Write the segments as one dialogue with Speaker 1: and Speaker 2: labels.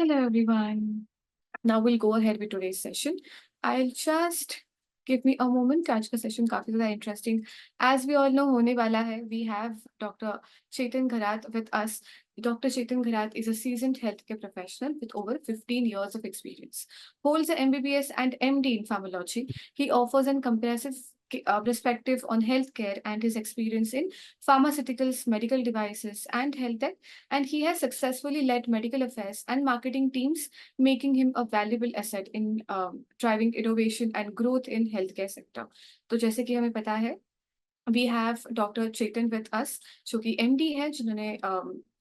Speaker 1: Hello, everyone. Now we'll go ahead with today's session. I'll just give me a moment. आज का session काफी ज़्यादा interesting. As we all know, होने वाला है. We have Dr. Chetan Gharat with us. Dr. Chetan Gharat is a seasoned healthcare professional with over 15 years of experience. Holds an MBBS and MD in pharmacology. He offers a comprehensive perspective on healthcare and his experience in pharmaceuticals, medical devices, and health tech. And he has successfully led medical affairs and marketing teams, making him a valuable asset in driving innovation and growth in healthcare sector. तो जैसे कि हमें पता है, we have Dr. Chetan with us, जो कि MD है, जिन्होंने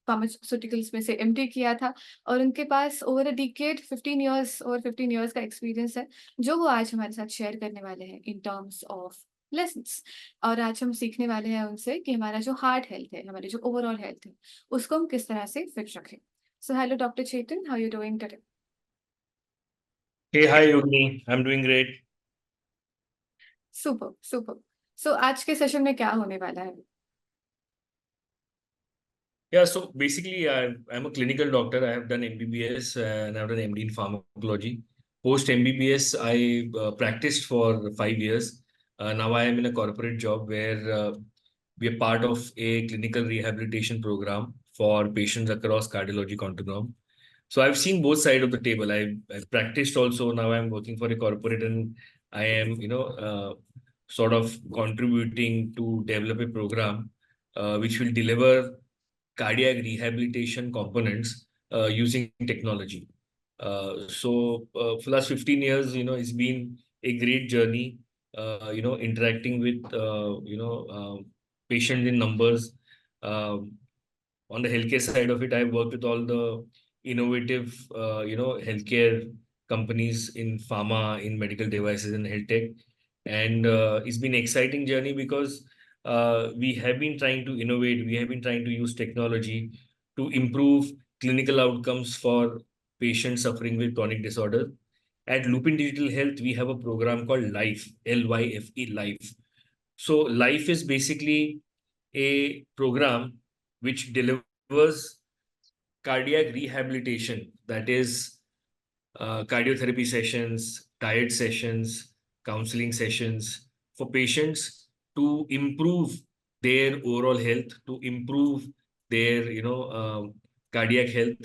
Speaker 1: फार्मास्यूटिकल्स में से MD किया था और उनके पास ओवर अ डिकेड 15 इयर्स का एक्सपीरियंस है, जो वो आज हमारे साथ शेयर करने वाले हैं इन टर्म्स ऑफ लेसन्स। और आज हम सीखने वाले हैं उनसे कि हमारा जो हार्ट हेल्थ है, हमारी जो ओवरऑल हेल्थ है, उसको हम किस तरह से फिट रखें। So hello doctor Chetan, how you doing today?
Speaker 2: Hey, hi, Yogni. I'm doing great.
Speaker 1: Super super. So आज के सेशन में क्या होने वाला है?
Speaker 2: Yeah, so basically, I'm a clinical doctor. I have done MBBS and I've done MD in pharmacology. Post MBBS, I practiced for 5 years. Now I am in a corporate job where we are part of a clinical rehabilitation program for patients across cardiology continuum. So I've seen both sides of the table. I've practiced also. Now I'm working for a corporate and I am, sort of contributing to develop a program which will deliver cardiac rehabilitation components using technology. For the last 15 years, it's been a great journey, interacting with, patients in numbers. On the healthcare side of it, I've worked with all the innovative, healthcare companies in pharma, in medical devices and health tech. And it's been an exciting journey because we have been trying to innovate, we have been trying to use technology to improve clinical outcomes for patients suffering with chronic disorder. At Lupin Digital Health, we have a program called LIFE, LYFE, LIFE. So LIFE is basically a program which delivers cardiac rehabilitation, that is cardiotherapy sessions, diet sessions, counseling sessions for patients to improve their overall health, to improve their cardiac health.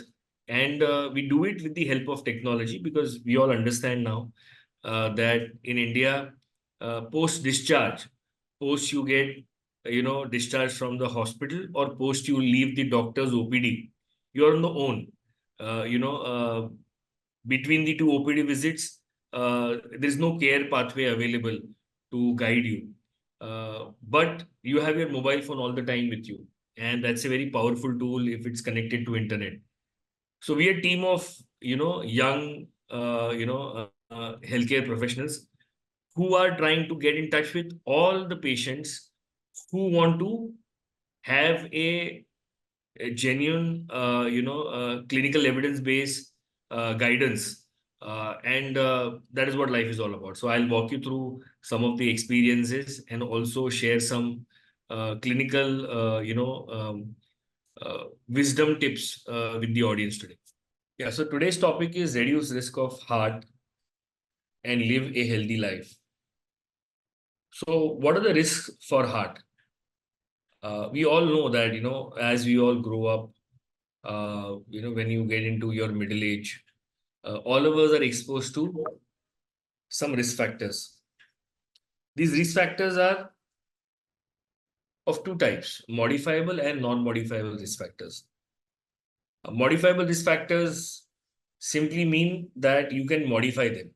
Speaker 2: And we do it with the help of technology because we all understand now that in India, post discharge, post you get discharged from the hospital or post you leave the doctor's OPD, you're on the own. Between the two OPD visits, there's no care pathway available to guide you. But you have your mobile phone all the time with you. And that's a very powerful tool if it's connected to internet. So we are a team of, young, healthcare professionals who are trying to get in touch with all the patients who want to have a genuine, clinical evidence-based guidance. And that is what life is all about. So I'll walk you through some of the experiences and also share some clinical, wisdom tips with the audience today. Yeah, so today's topic is reduce risk of heart and live a healthy life. So what are the risks for heart? We all know that, as we all grow up, when you get into your middle age, all of us are exposed to some risk factors. These risk factors are of two types, modifiable and non-modifiable risk factors. Modifiable risk factors simply mean that you can modify them.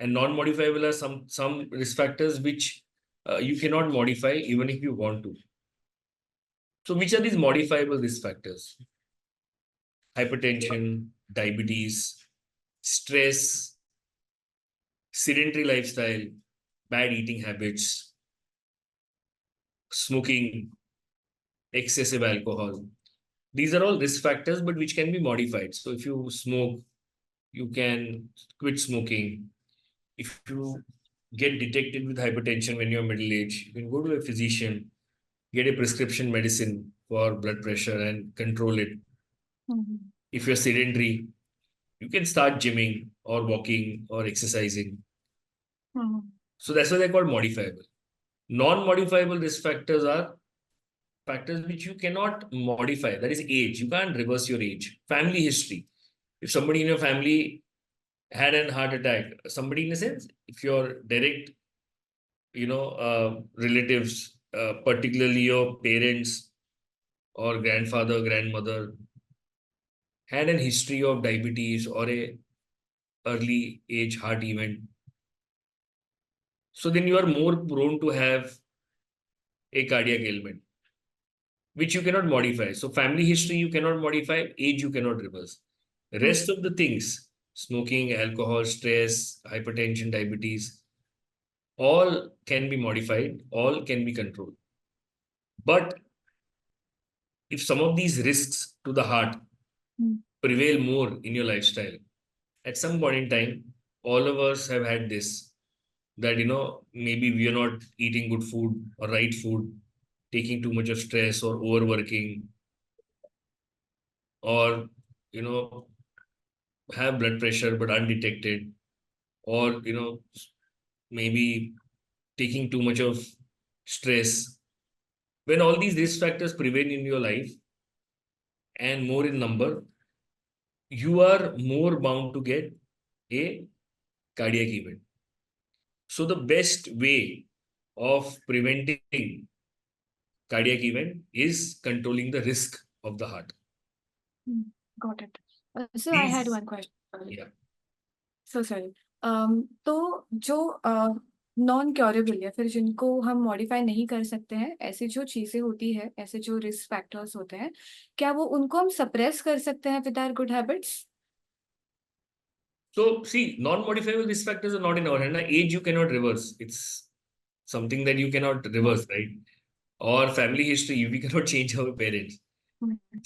Speaker 2: And non-modifiable are some risk factors which you cannot modify even if you want to. So which are these modifiable risk factors? Hypertension, diabetes, stress, sedentary lifestyle, bad eating habits, smoking, excessive alcohol. These are all risk factors, but which can be modified. So if you smoke, you can quit smoking. If you get detected with hypertension when you're middle age, you can go to a physician, get a prescription medicine for blood pressure and control it.
Speaker 1: Mhm.
Speaker 2: If you're sedentary, you can start gymming or walking or exercising.
Speaker 1: Hmm.
Speaker 2: So that's why they're called modifiable. Non-modifiable risk factors are factors which you cannot modify. That is age. You can't reverse your age. Family history. If somebody in your family had a heart attack, somebody in a sense, if your direct, relatives, particularly your parents or grandfather, grandmother, had an history of diabetes or a early age heart event, so then you are more prone to have a cardiac ailment, which you cannot modify. So family history you cannot modify, age you cannot reverse. The
Speaker 1: Hmm.
Speaker 2: rest of the things, smoking, alcohol, stress, hypertension, diabetes, all can be modified, all can be controlled. But if some of these risks to the heart
Speaker 1: Hmm.
Speaker 2: prevail more in your lifestyle, at some point in time, all of us have had this, that maybe we are not eating good food or right food, taking too much of stress or overworking, or you know have blood pressure but undetected, or maybe taking too much of stress. When all these risk factors prevail in your life and more in number, you are more bound to get a cardiac event. So the best way of preventing cardiac event is controlling the risk of the heart.
Speaker 1: Hmm. Got it. So I had
Speaker 2: These,
Speaker 1: one question.
Speaker 2: yeah.
Speaker 1: So sorry. तो जो non curable या फिर जिनको हम modify नहीं कर सकते हैं, ऐसी जो चीजें होती है, ऐसे जो रिस्क फैक्टर्स होते हैं, क्या वो उनको हम सप्रेस कर सकते हैं with our good habits?
Speaker 2: So see, non-modifiable risk factors are not in our hand. Age you cannot reverse. It's something that you cannot reverse, right? Or family history, we cannot change our parents.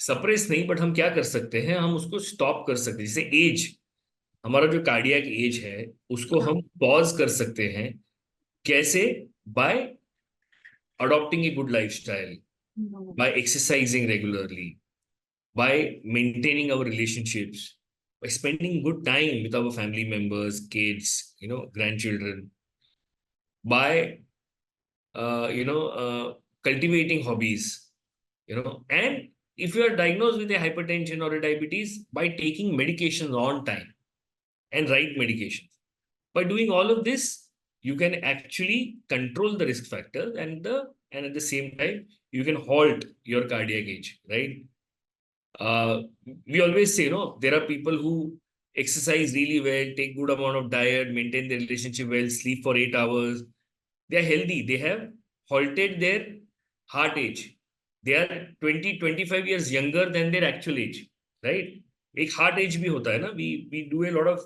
Speaker 2: Suppress नहीं, but हम क्या कर सकते हैं, हम उसको stop कर सकते हैं. जैसे एज, हमारा जो कार्डियक एज है उसको
Speaker 1: हाँ.
Speaker 2: हम पॉज कर सकते हैं. कैसे? Bye adopting a good lifestyle, by exercising regularly, by maintaining our relationships, by spending good time with our family members, kids, grandchildren, by cultivating hobbies, and if you are diagnosed with a hypertension or a diabetes, by taking medications on time and right medications. By doing all of this, you can actually control the risk factors, and at the same time you can halt your cardiac age, right? uh, we always say, there are people who exercise really well, take good amount of diet, maintain their relationship well, sleep for 8 hours. They are healthy. They have halted their heart age. They are 20-25 years younger than their actual age, right? एक heart age भी होता है ना. We do a lot of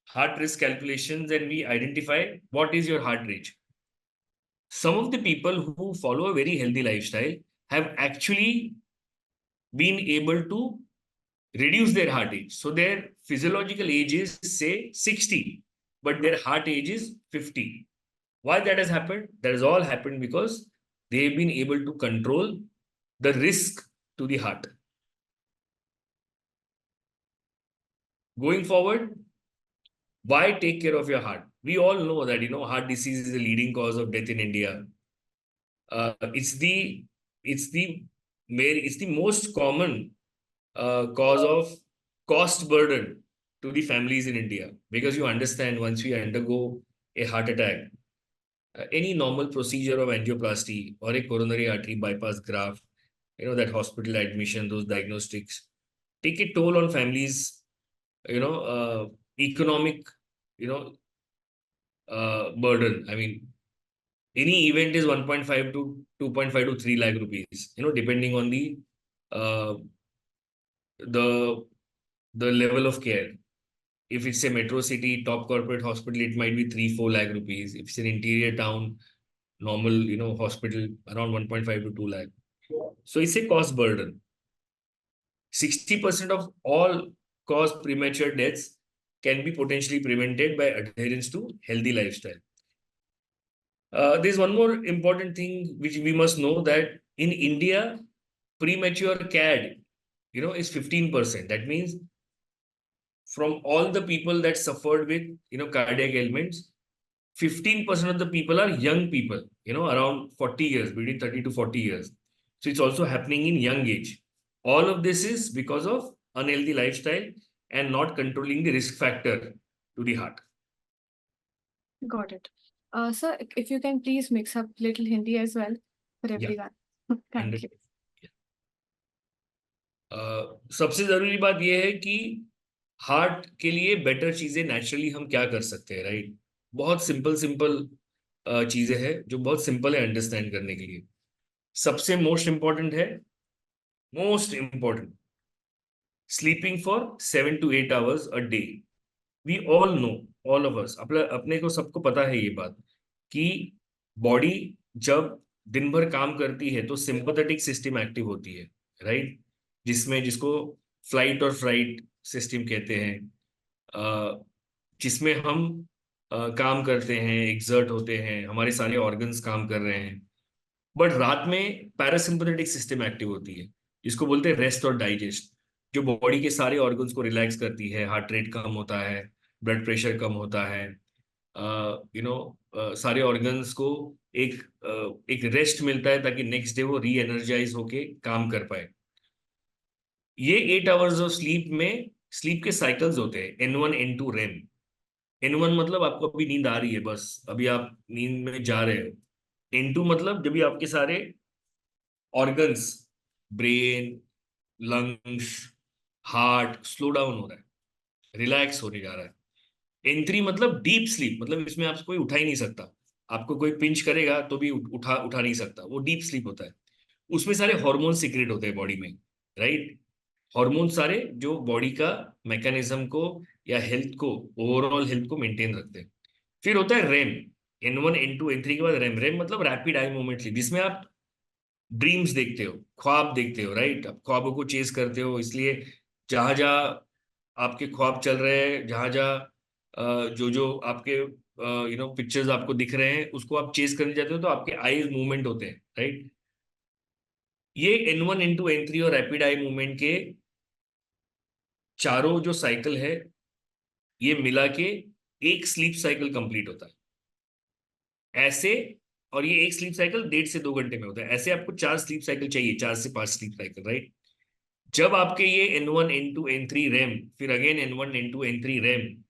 Speaker 2: heart risk calculations and we identify what is your heart age. Some of the people who follow a very healthy lifestyle have actually been able to reduce their heart age. So their physiological age is, say, 60, but their heart age is 50. Why that has happened? That has all happened because they've been able to control the risk to the heart. Going forward, why take care of your heart? We all know that, heart disease is the leading cause of death in India. It's the most common cause of cost burden to the families in India, because you understand, once we undergo a heart attack, any normal procedure of angioplasty or a coronary artery bypass graft, that hospital admission, those diagnostics take a toll on families, economic, burden. I mean, any event is 1.5 to 2.5 to 3 lakh rupees, depending on uh, the level of care. If it's a metro city, top corporate hospital, it might be 3-4 lakh rupees. If it's an interior town, normal, hospital, around 1.5 to 2 lakh. So it's a cost burden. 60% of all cause premature deaths can be potentially prevented by adherence to healthy lifestyle. There's one more important thing which we must know, that in India, premature CAD, is 15%. That means from all the people that suffered with, cardiac ailments, 15% of the people are young people, around 40 years, between 30 to 40 years. So it's also happening in young age. All of this is because of unhealthy lifestyle and not controlling the risk factor to the heart.
Speaker 1: Got it. Sir, if you can please mix up little Hindi as well for
Speaker 2: Yeah.
Speaker 1: everyone. Thank you.
Speaker 2: सबसे जरूरी बात यह है कि heart के लिए better चीजें naturally हम क्या कर सकते हैं, राइट? बहुत सिंपल सिंपल चीजें हैं जो बहुत सिंपल है अंडरस्टैंड करने के लिए. सबसे most important sleeping for 7 to 8 hours a day. We all know, all of us, अपने को सबको पता है ये बात कि बॉडी जब दिन भर काम करती है तो सिंपैथेटिक सिस्टम एक्टिव होती है, राइट? जिसको फ्लाइट और फ्राइट सिस्टम कहते हैं, जिसमें हम काम करते हैं, एक्सर्ट होते हैं, हमारे सारे ऑर्गन्स काम कर रहे हैं. बट रात में पैरासिम्पैथेटिक सिस्टम एक्टिव होती है, जिसको बोलते हैं रेस्ट और डाइजेस्ट, जो बॉडी के सारे ऑर्गन्स को रिलैक्स करती है. हार्ट रेट कम होता है, ब्लड प्रेशर कम होता है, सारे ऑर्गन्स को एक रेस्ट मिलता है ताकि नेक्स्ट डे वो री एनर्जाइज होके काम कर पाए. ये 8 hours ऑफ स्लीप में स्लीप के साइकिल्स होते हैं, N1 N2 REM. N1 मतलब आपको अभी नींद आ रही है, बस अभी आप नींद में जा रहे हो. N2 मतलब जब भी आपके सारे organs, brain, lungs, heart slow down हो रहा है, रिलैक्स होने जा रहा है. N3 मतलब डीप स्लीप, मतलब इसमें आपको कोई उठा ही नहीं सकता, आपको कोई पिंच करेगा तो भी उठा नहीं सकता, वो डीप स्लीप होता है. उसमें सारे हार्मोन सीक्रेट होते हैं बॉडी में, राइट? हार्मोन सारे जो बॉडी का मैकेनिज्म को या हेल्थ को, ओवरऑल हेल्थ को मेंटेन रखते हैं. फिर होता है रेम, N1 N2 N3 के बाद रेम. रेम मतलब रैपिड आई मूवमेंट स्लीप, जिसमें आप ड्रीम्स देखते हो, ख्वाब देखते हो, राइट? आप ख्वाबों को चेस करते हो, इसलिए जहां जहां आपके ख्वाब चल रहे हैं, जहां जहां जो जो आपके पिक्चर्स आपको दिख रहे हैं, उसको आप चेस करने जाते हो तो आपके आईज मूवमेंट होते हैं, राइट? ये N1 N2 N3 और रैपिड आई मूवमेंट के चारों जो साइकिल है, ये मिला के एक स्लीप साइकिल कंप्लीट होता है ऐसे. और ये एक स्लीप साइकिल 1.5 से 2 घंटे में होता है. ऐसे आपको 4 स्लीप साइकिल चाहिए, 4 से 5 स्लीप साइकिल, राइट? जब आपके ये N1 N2 N3 रेम, फिर again N1 N2 N3 RAM,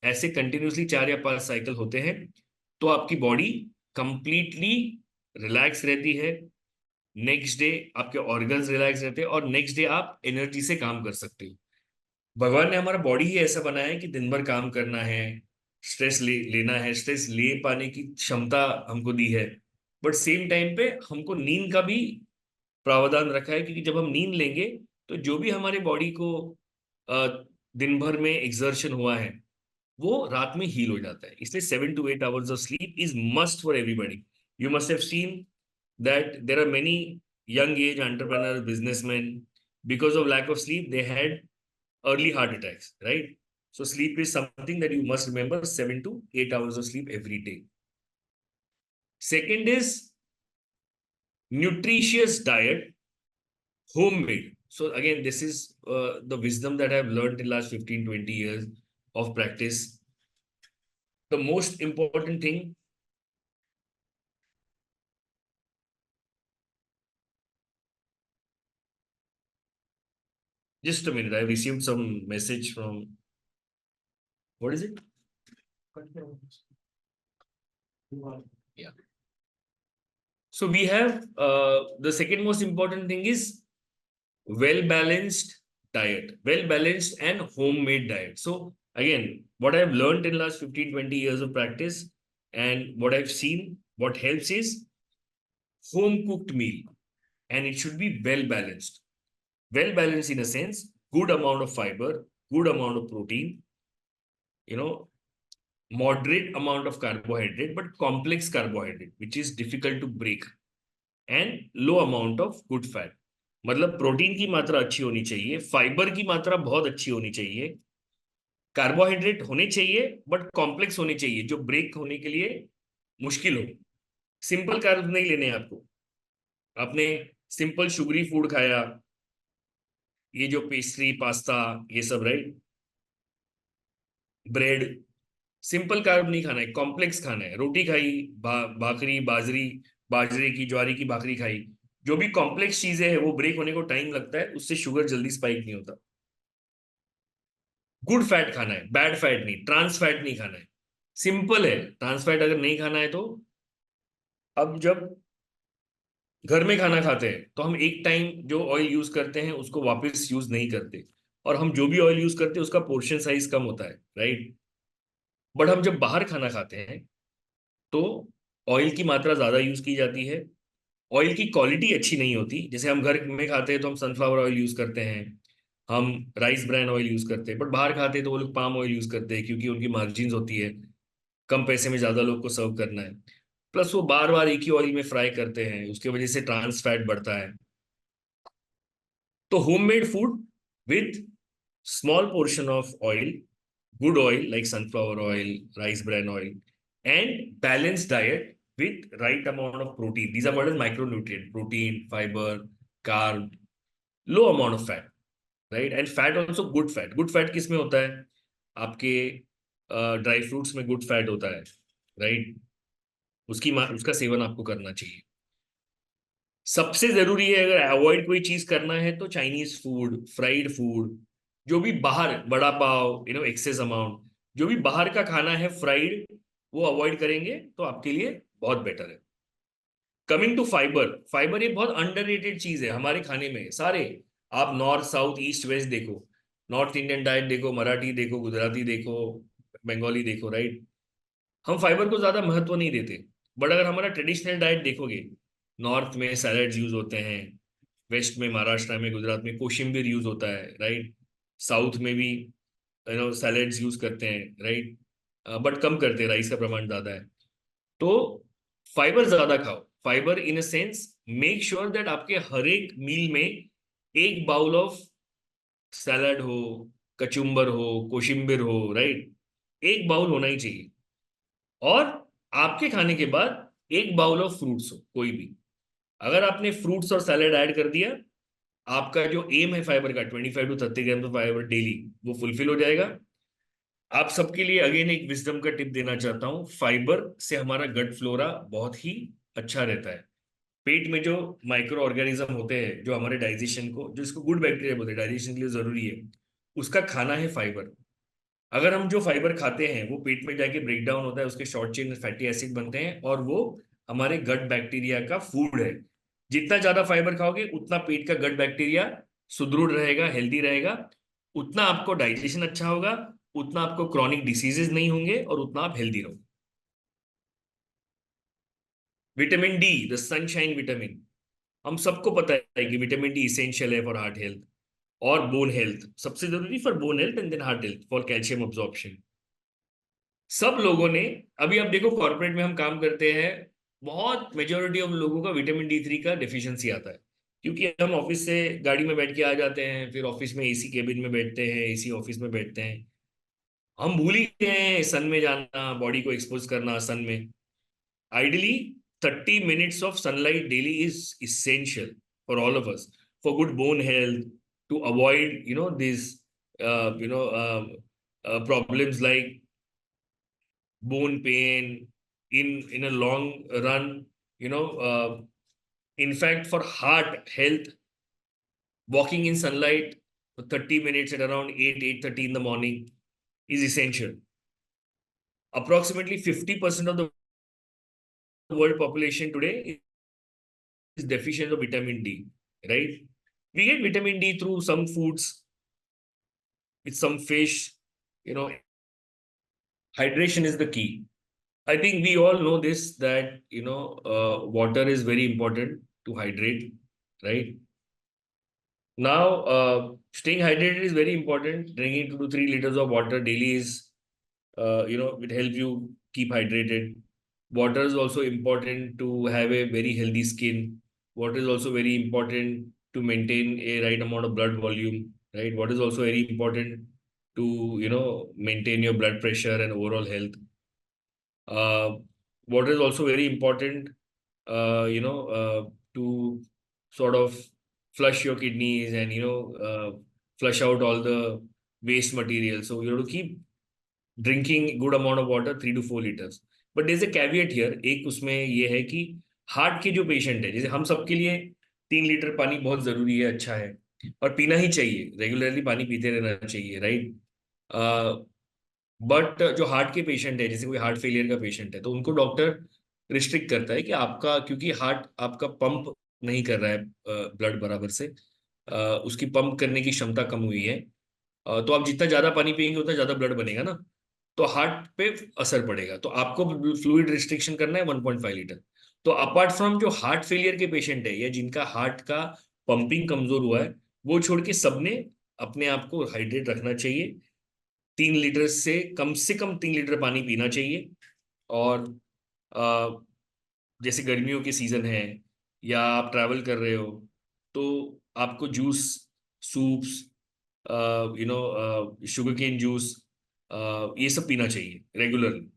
Speaker 2: ऐसे कंटिन्यूसली 4 या 5 साइकिल होते हैं, तो आपकी बॉडी कंप्लीटली रिलैक्स रहती है. नेक्स्ट डे आपके ऑर्गन्स रिलैक्स रहते हैं और नेक्स्ट डे आप एनर्जी से काम कर सकते हो. भगवान ने हमारा बॉडी ही ऐसा बनाया है कि दिन भर काम करना है, स्ट्रेस लेना है, स्ट्रेस ले पाने की क्षमता हमको दी है. बट सेम टाइम पे हमको नींद का भी प्रावधान रखा है, क्योंकि जब हम नींद लेंगे तो जो भी हमारे बॉडी को दिन भर में एक्सर्शन हुआ है वो रात में हील हो जाता है. इसलिए 7 to 8 hours of sleep is must for everybody. You must have seen that there are many young age entrepreneurs, businessmen, because of lack of sleep, they had early heart attacks, right? So sleep is something that you must remember, 7 to 8 hours of sleep every day. Second is nutritious diet, homemade. So again, this is the wisdom that I've learned in last 15-20 years of practice. The most important thing, just a minute, I received some message from, what is it? Yeah. So we have the second most important thing is well-balanced diet, well-balanced and homemade diet. So again, what I've learned in last 15-20 years of practice and what I've seen, what helps is home cooked meal, and it should be well-balanced. Well-balanced in a sense, good amount of fiber, good amount of protein, moderate amount of carbohydrate, but complex carbohydrate, which is difficult to break, and low amount of good fat. मतलब protein की मात्रा अच्छी होनी चाहिए, fibre की मात्रा बहुत अच्छी होनी चाहिए, कार्बोहाइड्रेट होने चाहिए बट कॉम्प्लेक्स होने चाहिए, जो ब्रेक होने के लिए मुश्किल हो. सिंपल कार्ब नहीं लेने आपको. आपने सिंपल शुगरी फूड खाया, ये जो पेस्ट्री, पास्ता, ये सब, राइट? ब्रेड, सिंपल कार्ब नहीं खाना है, कॉम्प्लेक्स खाना है। रोटी खाई, भाकरी, बाजरे की, ज्वारी की भाकरी खाई, जो भी कॉम्प्लेक्स चीजें हैं वो ब्रेक होने को टाइम लगता है, उससे शुगर जल्दी स्पाइक नहीं होता। गुड फैट खाना है, बैड फैट नहीं, ट्रांस फैट नहीं खाना है। सिंपल है। ट्रांस फैट अगर नहीं खाना है तो अब जब घर में खाना खाते हैं तो हम एक टाइम जो ऑयल यूज करते हैं उसको वापस यूज नहीं करते, और हम जो भी ऑयल यूज करते हैं उसका पोर्शन साइज कम होता है, राइट। बट हम जब बाहर खाना खाते हैं तो ऑयल की मात्रा ज्यादा यूज की जाती है, ऑयल की क्वालिटी अच्छी नहीं होती। जैसे हम घर में खाते हैं तो हम सनफ्लावर ऑयल यूज करते हैं, हम राइस ब्रान ऑयल यूज करते हैं, बट बाहर खाते हैं तो वो लोग पाम ऑयल यूज करते हैं, क्योंकि उनकी मार्जिन होती है, कम पैसे में ज्यादा लोग को सर्व करना है। प्लस वो बार बार एक ही ऑयल में फ्राई करते हैं, उसकी वजह से ट्रांस फैट बढ़ता है। तो homemade food with small portion of oil, good oil like sunflower oil, rice bran oil, and balanced diet with right amount of protein. These are what is micronutrient: protein, fiber, carb, low amount of fat, right? And fat also good fat. Good fat किस में होता है? आपके dry fruits में good fat होता है, right. उसका seven आपको करना चाहिए। सबसे जरूरी है, अगर अवॉइड कोई चीज करना है तो चाइनीज फूड, फ्राइड फूड, जो भी बाहर, बड़ा पाव, एक्सेस अमाउंट, जो भी बाहर का खाना है फ्राइड, वो अवॉइड करेंगे तो आपके लिए बहुत बेटर है। कमिंग टू फाइबर, फाइबर एक बहुत अंडररेटेड चीज है हमारे खाने में। सारे, आप नॉर्थ साउथ ईस्ट वेस्ट देखो, नॉर्थ इंडियन डाइट देखो, मराठी देखो, गुजराती देखो, बंगाली देखो, राइट। हम फाइबर को ज्यादा महत्व नहीं देते। बट अगर हमारा ट्रेडिशनल डाइट देखोगे, नॉर्थ में सैलड्स यूज होते हैं, वेस्ट में, महाराष्ट्र में, गुजरात में कोशिम्बीर यूज होता है, राइट। साउथ में भी सैलड्स यूज करते हैं, राइट। बट कम करते हैं, राइस का प्रमाण ज्यादा है। तो फाइबर ज्यादा खाओ। Fibre in a sense, make sure that आपके हर एक मील में एक बाउल ऑफ सैलड हो, कचुम्बर हो, कोशिम्बिर हो, राइट। एक बाउल होना ही चाहिए। और आपके खाने के बाद एक बाउल ऑफ फ्रूट्स हो, कोई भी। अगर आपने फ्रूट्स और सैलेड ऐड कर दिया, आपका जो एम है फाइबर का, 25 to 30 gram of fibre daily, वो फुलफिल हो जाएगा। आप सबके लिए अगेन एक विजडम का टिप देना चाहता हूँ। फाइबर से हमारा गट फ्लोरा बहुत ही अच्छा रहता है। पेट में जो माइक्रो ऑर्गेनिज्म होते हैं जो हमारे डाइजेशन को, जो इसको गुड बैक्टीरिया बोलते हैं, डाइजेशन के लिए जरूरी है, उसका खाना है फाइबर। अगर हम जो फाइबर खाते हैं वो पेट में जाके ब्रेक डाउन होता है, उसके शॉर्ट चेन फैटी एसिड बनते हैं, और वो हमारे गट बैक्टीरिया का फूड है। जितना ज्यादा फाइबर खाओगे उतना पेट का गट बैक्टीरिया सुदृढ़ रहेगा, हेल्दी रहेगा, उतना आपको डाइजेशन अच्छा होगा, उतना आपको क्रॉनिक डिसीजेज नहीं होंगे, और उतना आप हेल्दी रहोगे। Vitamin D, the sunshine vitamin, हम सबको पता है कि विटामिन डी इसेंशियल है फॉर हार्ट हेल्थ और बोन हेल्थ। सबसे जरूरी for bone health and then heart health, for calcium absorption. सब लोगों ने, अभी आप देखो कॉर्पोरेट में हम काम करते हैं, बहुत मेजोरिटी ऑफ लोगों का विटामिन D3 का डिफिशियंसी आता है, क्योंकि हम ऑफिस से गाड़ी में बैठ के आ जाते हैं, फिर ऑफिस में एसी केबिन में बैठते हैं, एसी ऑफिस में बैठते हैं, हम भूल ही गए हैं सन में जाना, बॉडी को एक्सपोज करना सन में। Ideally 30 minutes of sunlight daily is essential for all of us, for good bone health, to avoid these problems like bone pain in a long run. In fact, for heart health, walking in sunlight for 30 minutes at around 8:30 in the morning is essential. Approximately 50% of the world population today is deficient of vitamin D, right? We get vitamin D through some foods, with some fish. You know, hydration is the key. I think we all know this, that water is very important to hydrate, right? Now, staying hydrated is very important. Drinking 2 to 3 liters of water daily is, it helps you keep hydrated. Water is also important to have a very healthy skin. Water is also very important to maintain a right amount of blood volume, right? What is also very important to, maintain your blood pressure and overall health. Uh, Water is also very important, to sort of flush your kidneys and, flush out all the waste material. So you have to keep drinking good amount of water 3 to 4 liters. But there is a caveat here, एक उसमें ये है कि heart के जो patient है, जैसे हम सबके लिए 3 लीटर पानी बहुत जरूरी है, अच्छा है और पीना ही चाहिए, रेगुलरली पानी पीते रहना चाहिए, राइट. बट जो हार्ट के पेशेंट है, जैसे कोई हार्ट फेलियर का पेशेंट है, तो उनको डॉक्टर रिस्ट्रिक्ट करता है कि आपका, क्योंकि हार्ट आपका पंप नहीं कर रहा है ब्लड बराबर से, उसकी पंप करने की क्षमता कम हुई है. तो आप जितना ज्यादा पानी पिएंगे उतना ज्यादा ब्लड बनेगा ना, तो हार्ट पे असर पड़ेगा, तो आपको फ्लूइड रिस्ट्रिक्शन करना है 1.5 लीटर. तो अपार्ट फ्रॉम जो हार्ट फेलियर के पेशेंट है या जिनका हार्ट का पंपिंग कमजोर हुआ है, वो छोड़ के सबने अपने आप को हाइड्रेट रखना चाहिए. 3 लीटर से कम 3 लीटर पानी पीना चाहिए. और अ, जैसे गर्मियों के सीजन है या आप ट्रैवल कर रहे हो, तो आपको juice, soups, sugar cane juice, ये सब पीना चाहिए regularly.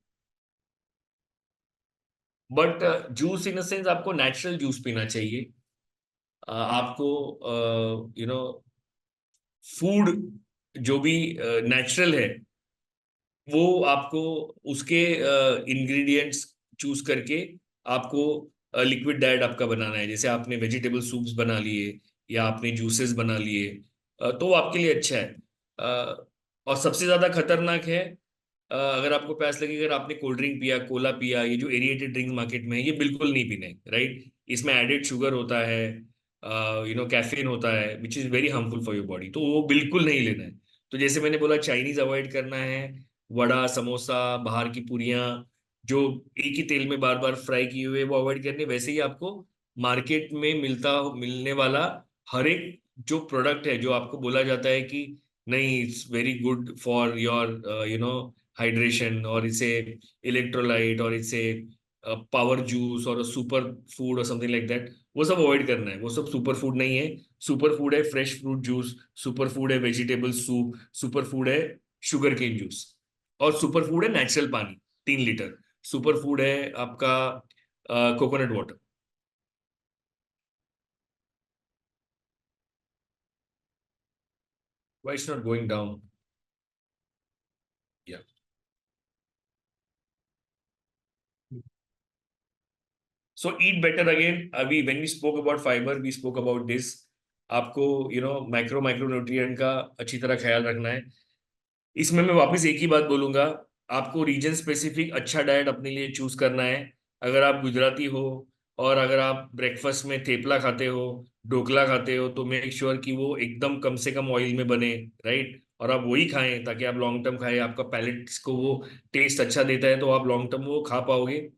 Speaker 2: But juice in the sense आपको नेचुरल जूस पीना चाहिए. आपको फूड जो भी नेचुरल है, वो आपको उसके इंग्रेडिएंट्स चूज करके आपको लिक्विड डाइट आपका बनाना है. जैसे आपने वेजिटेबल सूप्स बना लिए या आपने जूसेस बना लिए, तो वो आपके लिए अच्छा है. और सबसे ज्यादा खतरनाक है, अगर आपको प्यास लगी, अगर आपने कोल्ड ड्रिंक पिया, कोला पिया, ये जो एरिएटेड ड्रिंक मार्केट में है, ये बिल्कुल नहीं पीने, राइट. इसमें एडेड शुगर होता है, कैफीन होता है, which is very harmful for your body, तो वो बिल्कुल नहीं लेना है. तो जैसे मैंने बोला, चाइनीज अवॉइड करना है, वड़ा, समोसा, बाहर की पूरियां जो एक ही तेल में बार बार फ्राई किए हुए, वो अवॉइड करने. वैसे ही आपको मार्केट में मिलने वाला हर एक जो प्रोडक्ट है, जो आपको बोला जाता है कि नहीं, it's very good for your hydration, और इसे इलेक्ट्रोलाइट, और इसे पावर जूस और सुपर फूड और समथिंग लाइक दैट, वो सब अवॉइड करना है. वो सब सुपर फूड नहीं है. सुपर फूड है fresh fruit juice, super food है वेजिटेबल सूप, सुपर फूड है शुगर केन जूस, और सुपर फूड है नेचुरल पानी 3 लीटर. सुपर फूड है आपका coconut water. Why it's not going down? Yeah so eat better again. अभी when we spoke about fibre, we spoke about this. आपको micro nutrient का अच्छी तरह ख्याल रखना है. इसमें मैं वापस एक ही बात बोलूंगा, आपको रीजन स्पेसिफिक अच्छा डाइट अपने लिए चूज करना है. अगर आप गुजराती हो और अगर आप ब्रेकफास्ट में थेपला खाते हो, ढोकला खाते हो, तो मेक श्योर कि वो एकदम कम से कम ऑयल में बने, राइट. और आप वही खाएं ताकि आप लॉन्ग टर्म खाएं, आपका पैलेट्स को वो टेस्ट अच्छा देता है, तो आप लॉन्ग टर्म वो खा पाओगे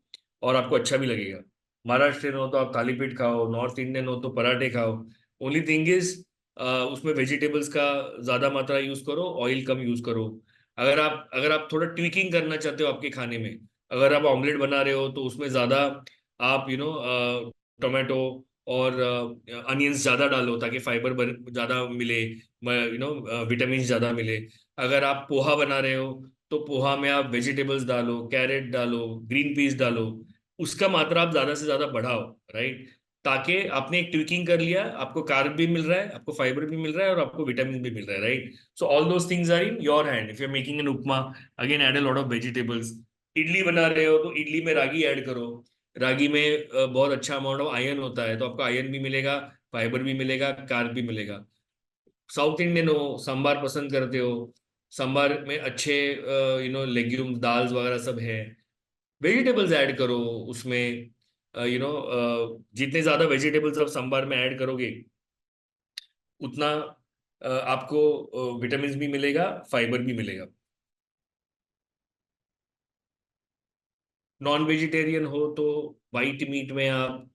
Speaker 2: और आपको अच्छा भी लगेगा. महाराष्ट्रियन हो तो आप थाली पीठ खाओ, नॉर्थ इंडियन हो तो पराठे खाओ. ओनली थिंग इज, उसमें वेजिटेबल्स का ज्यादा मात्रा यूज करो, ऑयल कम यूज करो. अगर आप थोड़ा ट्विकिंग करना चाहते हो आपके खाने में, अगर आप ऑमलेट बना रहे हो तो उसमें ज्यादा आप टोमेटो और अनियंस ज्यादा डालो ताकि फाइबर ज्यादा मिले, विटामिन ज्यादा मिले. अगर आप पोहा बना रहे हो तो पोहा में आप वेजिटेबल्स डालो, कैरेट डालो, ग्रीन पीस डालो, उसका मात्रा आप ज्यादा से ज्यादा बढ़ाओ, राइट. ताकि आपने एक ट्विकिंग कर लिया, आपको कार्ब भी मिल रहा है, आपको फाइबर भी मिल रहा है, और आपको विटामिन भी मिल रहा है, right. So all those things are in your hand. If you are making an upma, again add a lot of vegetables. Idli बना रहे हो तो इडली में रागी ऐड करो. रागी में बहुत अच्छा अमाउंट ऑफ आयरन होता है, तो आपको आयरन भी मिलेगा, फाइबर भी मिलेगा, कार्ब भी मिलेगा. साउथ इंडियन हो, सांबार पसंद करते हो, सांबार में अच्छे लेग्यूम्स, दाल्स वगैरह सब है. वेजिटेबल्स ऐड करो उसमें. जितने ज्यादा वेजिटेबल्स आप सांबार में ऐड करोगे, उतना आपको विटामिन भी मिलेगा, फाइबर भी मिलेगा. नॉन वेजिटेरियन हो तो वाइट मीट में आप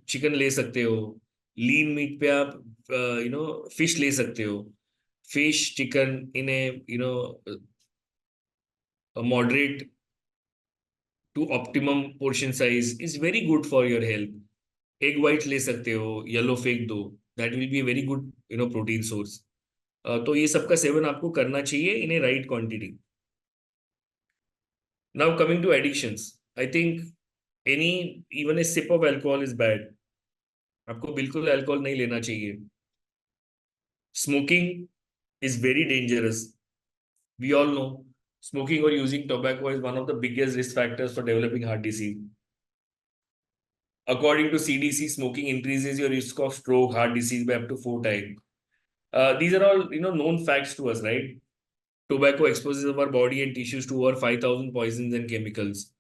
Speaker 2: चिकन ले सकते हो. लीन मीट पे आप फिश ले सकते हो. Fish, chicken in a moderate to optimum portion size is very good for your health. Egg white ले सकते हो, येलो फेंक दो, that will be very good protein source. तो ये सबका सेवन आपको करना चाहिए in a right quantity. Now coming to addictions, I think any even a sip of alcohol is bad. आपको बिल्कुल अल्कोहल नहीं लेना चाहिए. Smoking is very dangerous, we all no. smoking or using tobacco is one of the biggest risk factors for developing heart disease. According to CDC, smoking increases your risk of stroke, heart disease by up to 4 times. These are all known facts to us, right? Tobacco exposes our body and tissues to over 5,000 poisons and chemicals.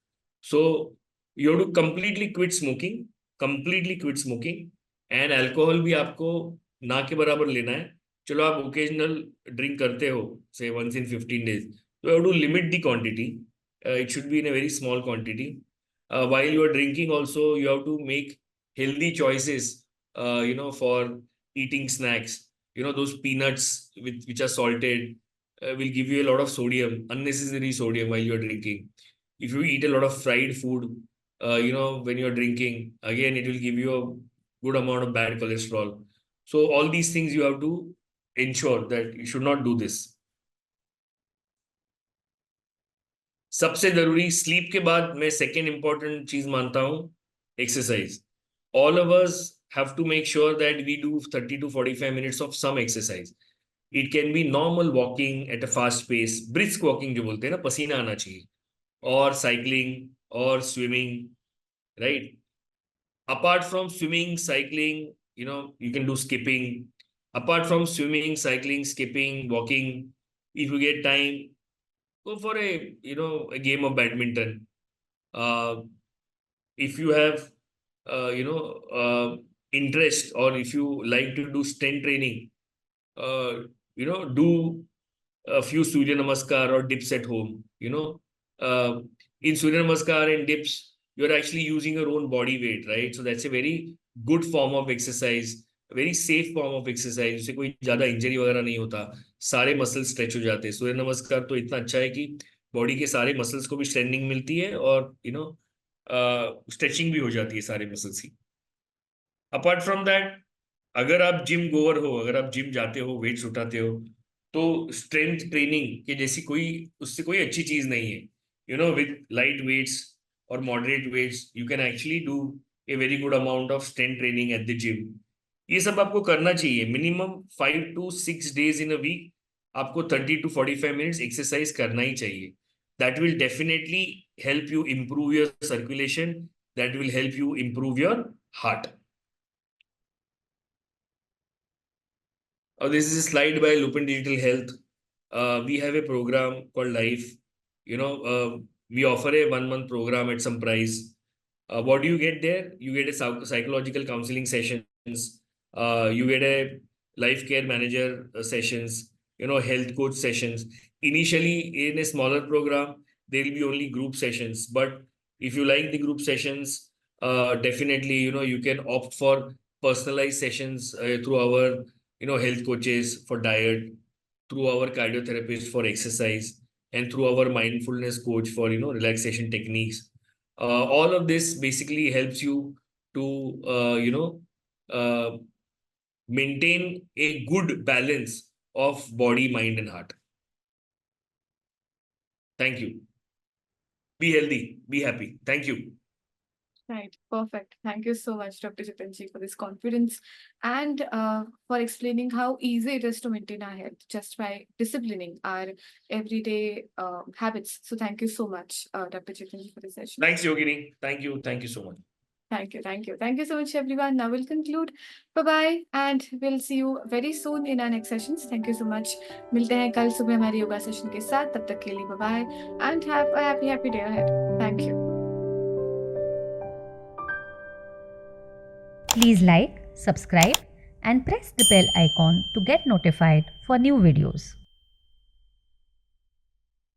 Speaker 2: So you have to completely quit smoking, and alcohol भी आपको ना के बराबर लेना है. चलो आप occasional drink करते हो, say once in 15 days. So you have to limit the quantity. It should be in a very small quantity. While you are drinking, also you have to make healthy choices. For eating snacks. Those peanuts which are salted will give you a lot of sodium, unnecessary sodium while you're drinking. If you eat a lot of fried food, when you're drinking, again, it will give you a good amount of bad cholesterol. So all these things you have to ensure that you should not do this. सबसे जरूरी sleep के बाद मैं second important चीज मानता हूं exercise. All of us have to make sure that we do 30 to 45 minutes of some exercise. It can be normal walking at a fast pace, brisk walking जो बोलते हैं ना, पसीना आना चाहिए, or cycling or swimming, right? Apart from swimming, cycling, you can do skipping. Apart from swimming, cycling, skipping, walking, if you get time, go for a game of badminton. If you have interest, or if you like to do strength training, do a few Surya Namaskar or dips at home. In Surya Namaskar and dips, you're actually using your own body weight, right? So that's a very good form of exercise, a very safe form of exercise. उससे कोई ज्यादा injury वगैरह नहीं होता, सारे muscle stretch हो जाते हैं. सूर्य नमस्कार तो इतना अच्छा है कि बॉडी के सारे मसल्स को भी स्ट्रेंथनिंग मिलती है, और स्ट्रेचिंग भी हो जाती है सारे मसल्स की. अपार्ट फ्रॉम दैट, अगर आप जिम गोअर हो, अगर आप जिम जाते हो, वेट्स उठाते हो, तो स्ट्रेंथ ट्रेनिंग के जैसी उससे कोई अच्छी चीज नहीं है. विद लाइट वेट्स और moderate weights you can actually do a very good amount of strength training at the gym. ये सब आपको करना चाहिए. Minimum 5 to 6 days in a week आपको 30 to 45 minutes एक्सरसाइज करना ही चाहिए. That will definitely help you improve your circulation. That will help you improve your heart. This is a slide by Lupin Digital Health. We have a program called Life. We offer a 1-month program at some price. What do you get there? You get a psychological counseling sessions. You get a life care manager sessions, health coach sessions. Initially, in a smaller program, there will be only group sessions. But if you like the group sessions, definitely, you can opt for personalized sessions through our, health coaches for diet, through our cardiotherapist for exercise, and through our mindfulness coach for, relaxation techniques. All of this basically helps you to, maintain a good balance of body, mind, and heart. Thank you. Be healthy, be happy. Thank you.
Speaker 1: Right, perfect. Thank you so much, Dr. Jitanji, for this confidence and for explaining how easy it is to maintain our health just by disciplining our everyday habits. So thank you so much, Dr. Jitanji, for this session.
Speaker 2: Thanks, Yogini. Thank you so much.
Speaker 1: Thank you. Thank you so much, everyone. Now we'll conclude. Bye-bye, and we'll see you very soon in our next sessions. Thank you so much. मिलते हैं कल सुबह हमारी yoga session के साथ. तब तक के लिए bye-bye and have a happy day ahead. Thank you.
Speaker 3: Please like, subscribe and press the bell icon to get notified for new videos.